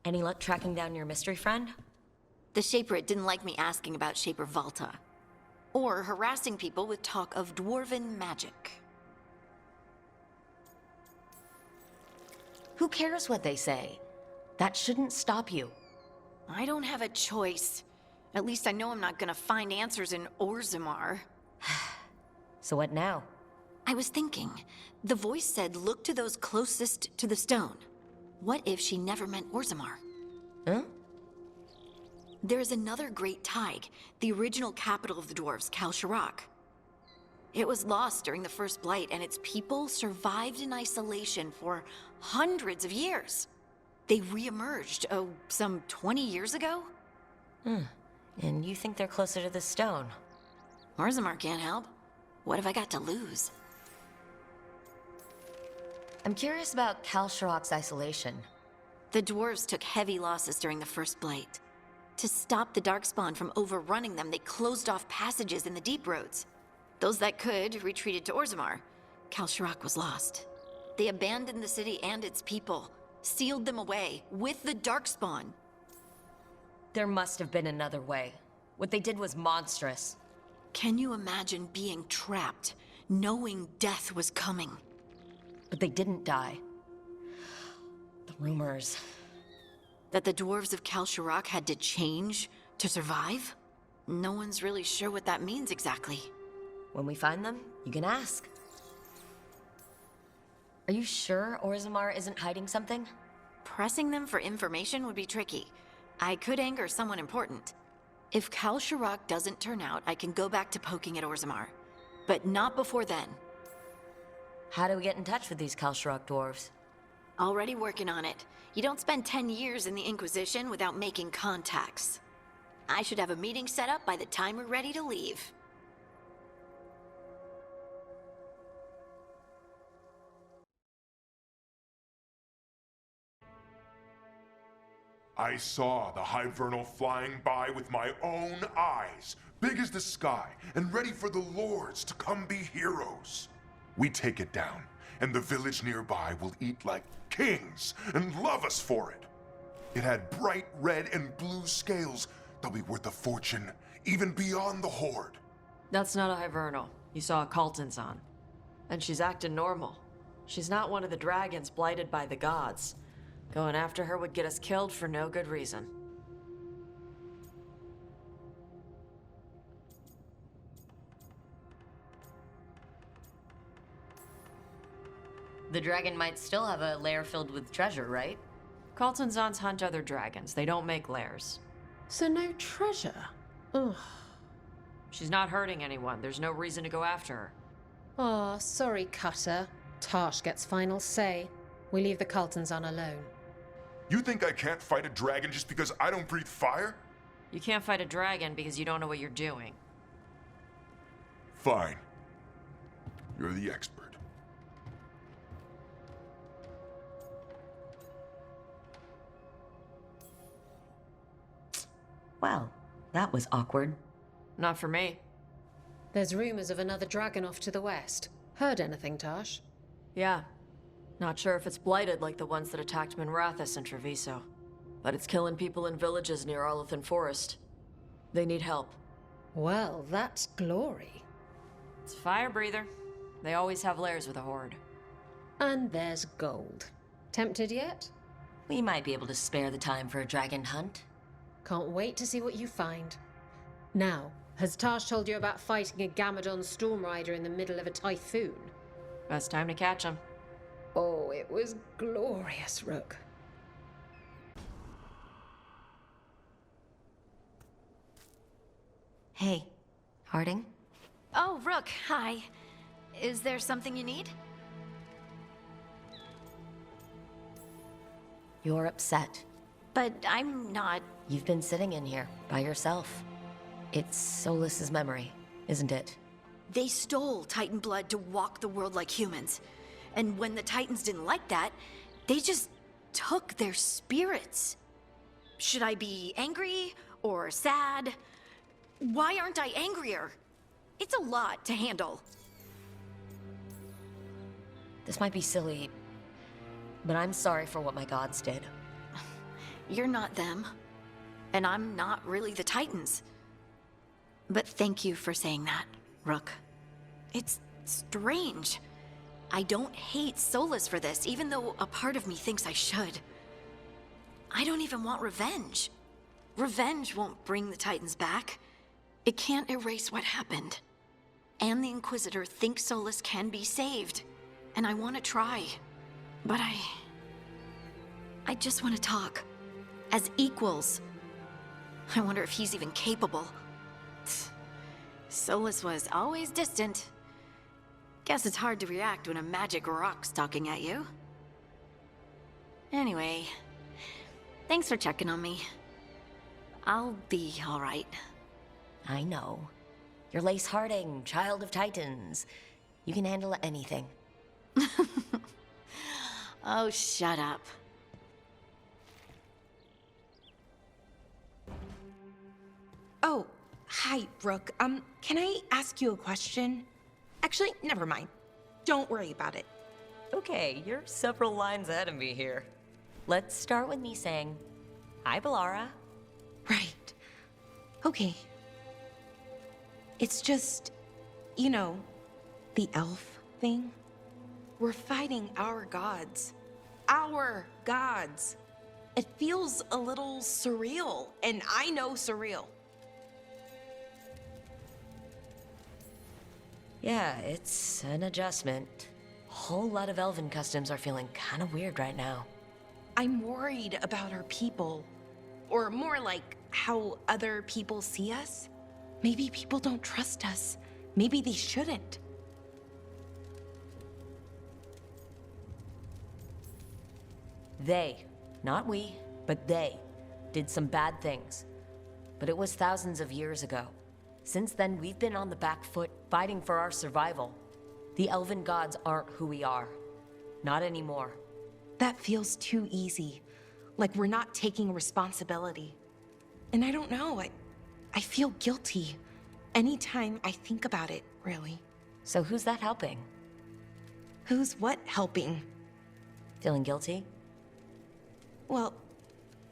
Any luck tracking down your mystery friend? The Shaperit didn't like me asking about Shaper Volta, or harassing people with talk of dwarven magic. Who cares what they say? That shouldn't stop you. I don't have a choice. At least I know I'm not gonna find answers in Orzammar. So what now? I was thinking, the voice said look to those closest to the stone. What if she never meant Orzammar? Huh? There is another great Tig, the original capital of the dwarves, Kalsharak. It was lost during the First Blight, and its people survived in isolation for hundreds of years. They re-emerged, some 20 years ago? And you think they're closer to the stone? Orzammar can't help. What have I got to lose? I'm curious about Kalsharak's isolation. The dwarves took heavy losses during the First Blight. To stop the Darkspawn from overrunning them, they closed off passages in the deep roads. Those that could retreated to Orzammar. Kalsharak was lost. They abandoned the city and its people, sealed them away with the Darkspawn. There must have been another way. What they did was monstrous. Can you imagine being trapped, knowing death was coming? But they didn't die. The rumors. That the dwarves of Kalsharak had to change to survive? No one's really sure what that means exactly. When we find them, you can ask. Are you sure Orzammar isn't hiding something? Pressing them for information would be tricky. I could anger someone important. If Kalsharak doesn't turn out, I can go back to poking at Orzammar. But not before then. How do we get in touch with these Kalsharak dwarves? Already working on it. You don't spend 10 years in the Inquisition without making contacts. I should have a meeting set up by the time we're ready to leave. I saw the Hivernal flying by with my own eyes, big as the sky, and ready for the lords to come be heroes. We take it down, and the village nearby will eat like kings and love us for it. It had bright red and blue scales. They'll be worth a fortune, even beyond the Horde. That's not a Hivernal. You saw a Kaltanzan. And she's acting normal. She's not one of the dragons blighted by the gods. Going after her would get us killed for no good reason. The dragon might still have a lair filled with treasure, right? Kaltanzans hunt other dragons. They don't make lairs. So no treasure? Ugh. She's not hurting anyone. There's no reason to go after her. Oh, sorry, Cutter. Tarsh gets final say. We leave the Kaltanzan alone. You think I can't fight a dragon just because I don't breathe fire? You can't fight a dragon because you don't know what you're doing. Fine. You're the expert. Well, that was awkward. Not for me. There's rumors of another dragon off to the west. Heard anything, Tarsh? Yeah. Not sure if it's blighted like the ones that attacked Minrathous and Treviso. But it's killing people in villages near Arlothan Forest. They need help. Well, that's glory. It's a fire breather. They always have lairs with a horde. And there's gold. Tempted yet? We might be able to spare the time for a dragon hunt. Can't wait to see what you find. Now, has Tarsh told you about fighting a Gamadon Stormrider in the middle of a typhoon? Best time to catch them. Oh, it was glorious, Rook. Hey, Harding? Oh, Rook, hi. Is there something you need? You're upset. But I'm not. You've been sitting in here, by yourself. It's Solas's memory, isn't it? They stole Titan blood to walk the world like humans. And when the Titans didn't like that, they just took their spirits. Should I be angry or sad? Why aren't I angrier? It's a lot to handle. This might be silly, but I'm sorry for what my gods did. you're not them. And I'm not really the Titans. But thank you for saying that, Rook. It's strange. I don't hate Solus for this, even though a part of me thinks I should. I don't even want revenge. Revenge won't bring the Titans back. It can't erase what happened. And the Inquisitor thinks Solus can be saved. And I want to try. But I just want to talk. As equals. I wonder if he's even capable. Solus was always distant. Guess it's hard to react when a magic rock's talking at you. Anyway, thanks for checking on me. I'll be all right. I know. You're Lace Harding, Child of Titans. You can handle anything. Oh, shut up. Oh, hi, Rook. Can I ask you a question? Actually, never mind. Don't worry about it. Okay, you're several lines ahead of me here. Let's start with me saying, hi, Bellara. Right. Okay. It's just, you know, the elf thing. We're fighting our gods. Our gods. It feels a little surreal, and I know surreal. Yeah, it's an adjustment. A whole lot of elven customs are feeling kind of weird right now. I'm worried about our people. Or more like how other people see us. Maybe people don't trust us. Maybe they shouldn't. They, not we, but they, did some bad things. But it was thousands of years ago. Since then, we've been on the back foot, fighting for our survival. The elven gods aren't who we are. Not anymore. That feels too easy. Like we're not taking responsibility. And I don't know, I feel guilty. Anytime I think about it, really. So who's that helping? Who's what helping? Feeling guilty? Well,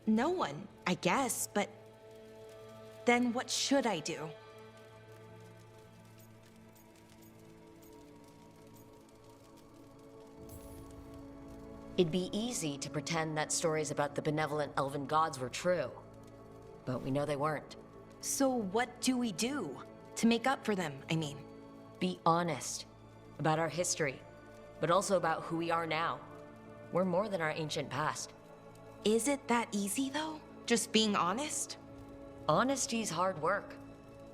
no one, I guess, but then what should I do? It'd be easy to pretend that stories about the benevolent elven gods were true. But we know they weren't. So what do we do? To make up for them, I mean. Be honest about our history, but also about who we are now. We're more than our ancient past. Is it that easy, though? Just being honest? Honesty's hard work,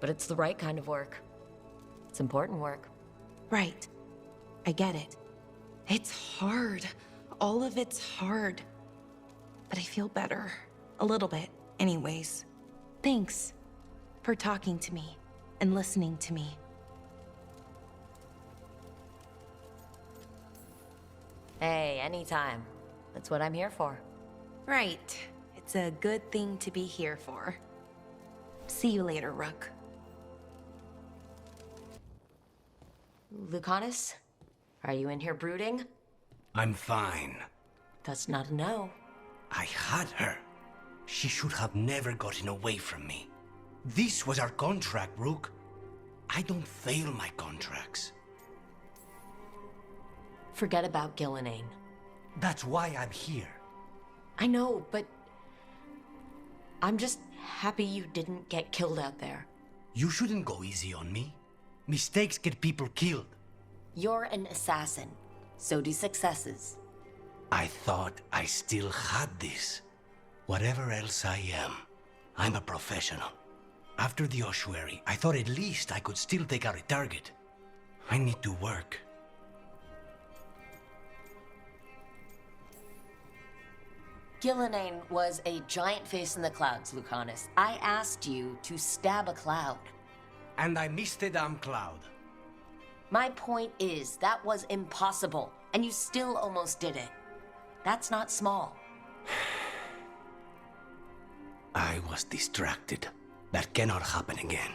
but it's the right kind of work. It's important work. Right. I get it. It's hard. All of it's hard. But I feel better. A little bit, anyways. Thanks for talking to me and listening to me. Hey, anytime. That's what I'm here for. Right. It's a good thing to be here for. See you later, Rook. Lucanus? Are you in here brooding? I'm fine. That's not a no. I had her. She should have never gotten away from me. This was our contract, Rook. I don't fail my contracts. Forget about Gillenane. That's why I'm here. I know, but I'm just happy you didn't get killed out there. You shouldn't go easy on me. Mistakes get people killed. You're an assassin. So do successes. I thought I still had this. Whatever else I am, I'm a professional. After the ossuary, I thought at least I could still take out a target. I need to work. Gillenane was a giant face in the clouds, Lucanus. I asked you to stab a cloud. And I missed the damn cloud. My point is, that was impossible, and you still almost did it. That's not small. I was distracted. That cannot happen again.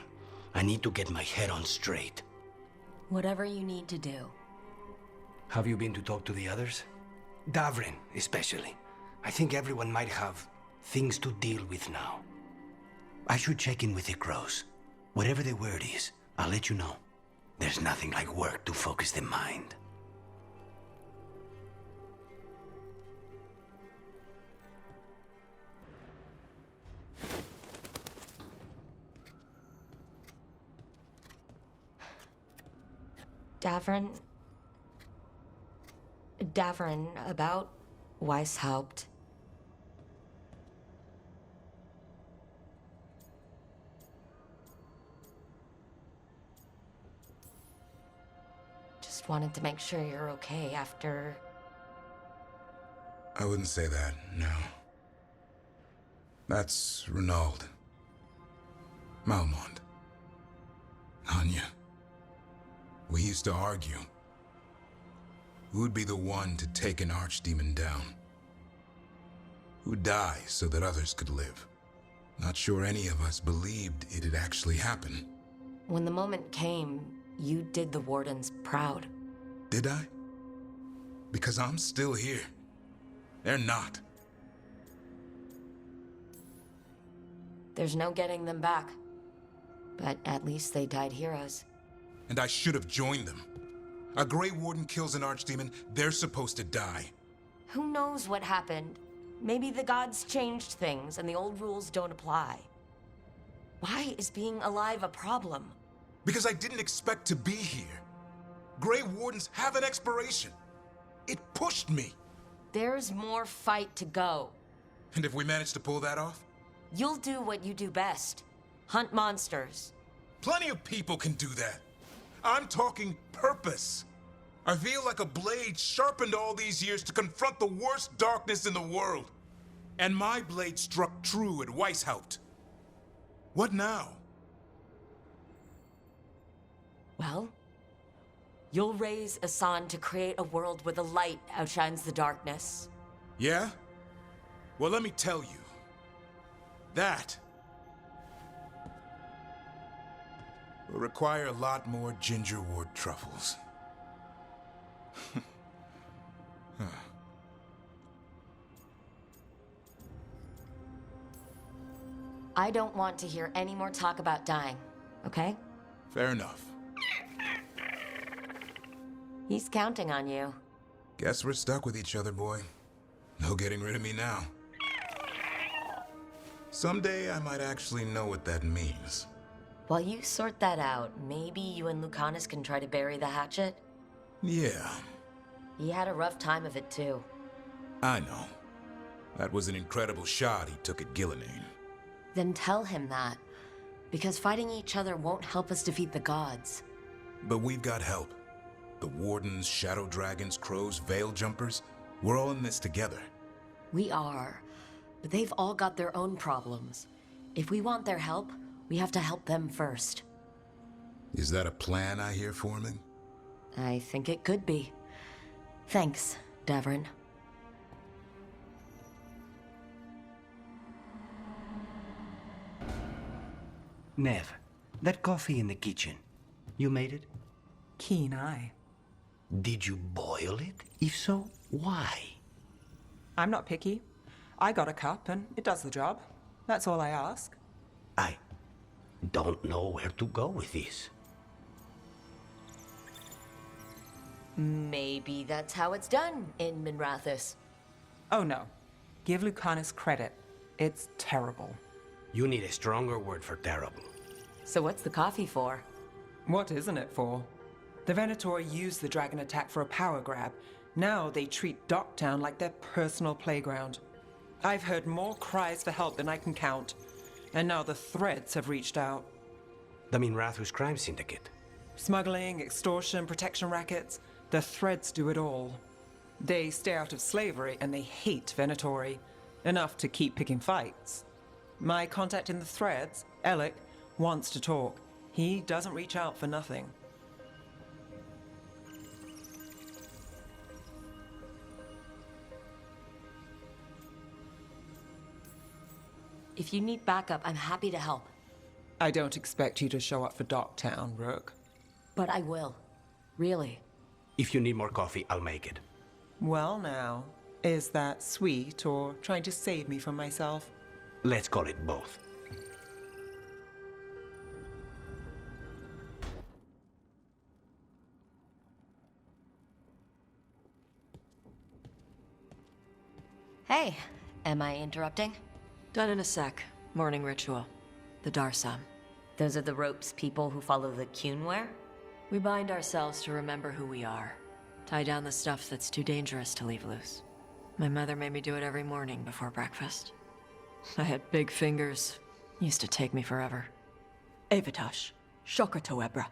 I need to get my head on straight. Whatever you need to do. Have you been to talk to the others? Davrin, especially. I think everyone might have Things to deal with now. I should check in with the crows. Whatever the word is, I'll let you know. There's nothing like work to focus the mind. Davrin, about Weishaupt. Just wanted to make sure you're okay after... I wouldn't say that, no. That's Renaud. Malmont. Anya. We used to argue. Who'd be the one to take an archdemon down? Who'd die so that others could live? Not sure any of us believed it'd actually happen. When the moment came, you did the Wardens proud. Did I? Because I'm still here. They're not. There's no getting them back. But at least they died heroes. And I should have joined them. A Grey Warden kills an archdemon, they're supposed to die. Who knows what happened? Maybe the gods changed things and the old rules don't apply. Why is being alive a problem? Because I didn't expect to be here. Grey Wardens have an expiration. It pushed me. There's more fight to go. And if we manage to pull that off? You'll do what you do best. Hunt monsters. Plenty of people can do that. I'm talking purpose. I feel like a blade sharpened all these years to confront the worst darkness in the world. And my blade struck true at Weishaupt. What now? Well, you'll raise Asan to create a world where the light outshines the darkness. Yeah? Well, let me tell you. That will require a lot more gingerwort truffles. I don't want to hear any more talk about dying, okay? Fair enough. He's counting on you. Guess we're stuck with each other, boy. No getting rid of me now. Someday I might actually know what that means. While you sort that out, maybe you and Lucanus can try to bury the hatchet? Yeah, He had a rough time of it too. I know. That was an incredible shot he took at Gillenane. Then tell him that. Because fighting each other won't help us defeat the gods. But we've got help. The Wardens, Shadow Dragons, Crows, Veil Jumpers, we're all in this together. We are. But they've all got their own problems. If we want their help, we have to help them first. Is that a plan I hear forming? I think it could be. Thanks, Davrin. Nev, that coffee in the kitchen, you made it? Keen eye. Did you boil it? If so, why? I'm not picky. I got a cup and it does the job. That's all I ask. I don't know where to go with this. Maybe that's how it's done in Minrathous. Oh no. Give Lucanus credit. It's terrible. You need a stronger word for terrible. So what's the coffee for? What isn't it for? The Venator used the dragon attack for a power grab. Now they treat Docktown like their personal playground. I've heard more cries for help than I can count. And now the Threads have reached out. The Minrathous crime syndicate. Smuggling, extortion, protection rackets. The Threads do it all. They stay out of slavery and they hate Venatori. Enough to keep picking fights. My contact in the Threads, Alec, wants to talk. He doesn't reach out for nothing. If you need backup, I'm happy to help. I don't expect you to show up for Docktown, Rook. But I will. Really. If you need more coffee, I'll make it. Well now, Is that sweet or trying to save me from myself? Let's call it both. Hey, am I interrupting? Done in a sec. Morning ritual. The Darsam. Those are the ropes people who follow the Qun wear? We bind ourselves to remember who we are. Tie down the stuff that's too dangerous to leave loose. My mother made me do it every morning before breakfast. I had big fingers. Used to take me forever. Avatosh. Shokratoebra.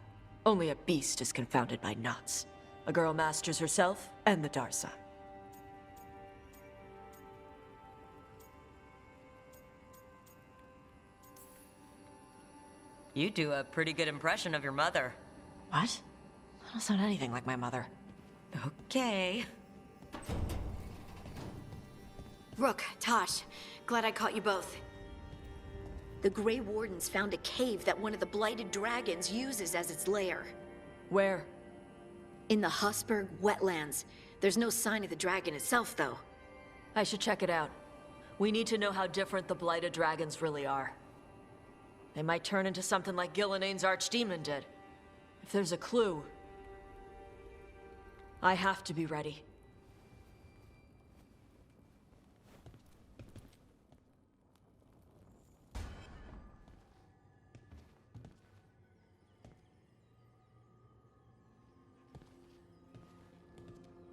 Only a beast is confounded by knots. A girl masters herself and the Darsam. You do a pretty good impression of your mother. What? I don't sound anything like my mother. Okay. Rook, Tosh, glad I caught you both. The Grey Wardens found a cave that one of the Blighted Dragons uses as its lair. Where? In the Hussberg wetlands. There's no sign of the dragon itself, though. I should check it out. We need to know how different the Blighted Dragons really are. They might turn into something like Gilnenane's Archdemon did. If there's a clue, I have to be ready.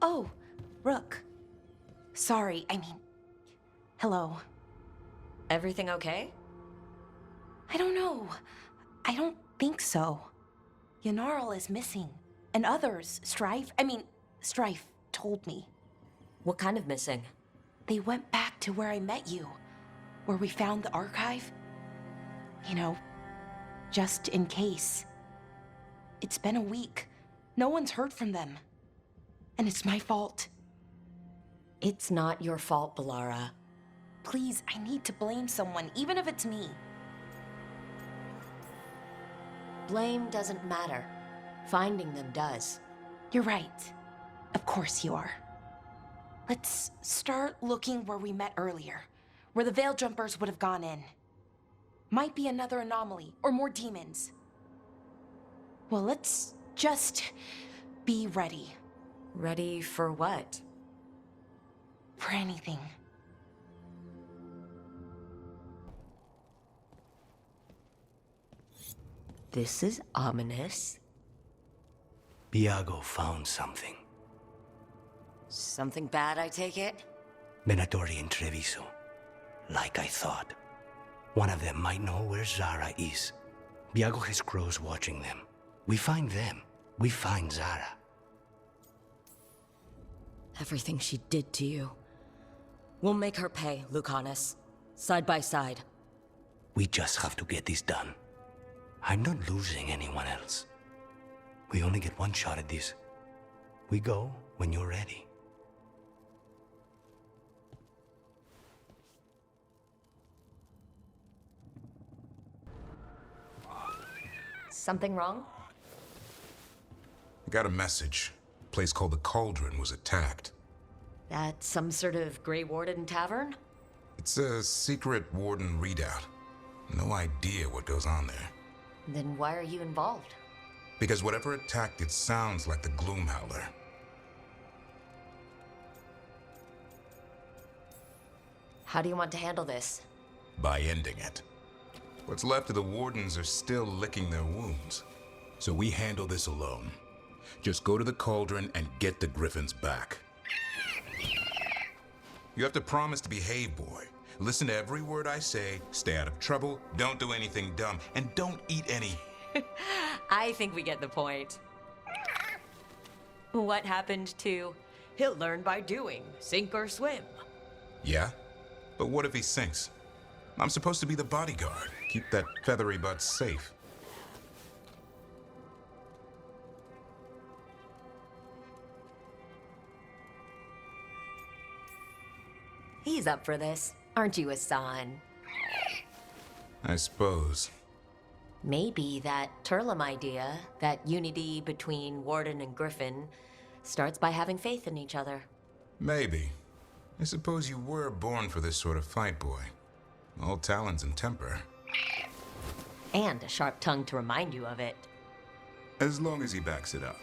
Oh, Rook. Sorry, I mean... Hello. Everything okay? I don't know. I don't think so. Ynnarl is missing. And others, Strife told me. What kind of missing? They went back to where I met you. Where we found the archive. You know, just in case. It's been a week. No one's heard from them. And it's my fault. It's not your fault, Balara. Please, I need to blame someone, even if it's me. Blame doesn't matter. Finding them does. You're right. Of course you are. Let's start looking where we met earlier. Where the Veil Jumpers would have gone in. Might be another anomaly, or more demons. Well, let's just be ready. Ready for what? For anything. This is ominous. Viago found something. Something bad, I take it? Venatori and Treviso. Like I thought. One of them might know where Zara is. Viago has crows watching them. We find them. We find Zara. Everything she did to you. We'll make her pay, Lucanus. Side by side. We just have to get this done. I'm not losing anyone else. We only get one shot at this. We go when you're ready. Something wrong? I got a message. A place called the Cauldron was attacked. That's some sort of Grey Warden tavern? It's a secret Warden readout. No idea what goes on there. Then why are you involved? Because whatever attacked it sounds like the Gloomhowler. How do you want to handle this? By ending it. What's left of the Wardens are still licking their wounds. So we handle this alone. Just go to the Cauldron and get the Griffins back. You have to promise to behave, boy. Listen to every word I say, stay out of trouble, don't do anything dumb, and don't eat any... I think we get the point. What happened to... He'll learn by doing, sink or swim? Yeah? But what if he sinks? I'm supposed to be the bodyguard. Keep that feathery butt safe. He's up for this. Aren't you, Hassan? I suppose. Maybe that Turlum idea, that unity between Warden and Griffin, starts by having faith in each other. Maybe. I suppose you were born for this sort of fight, boy. All talons and temper. And a sharp tongue to remind you of it. As long as he backs it up.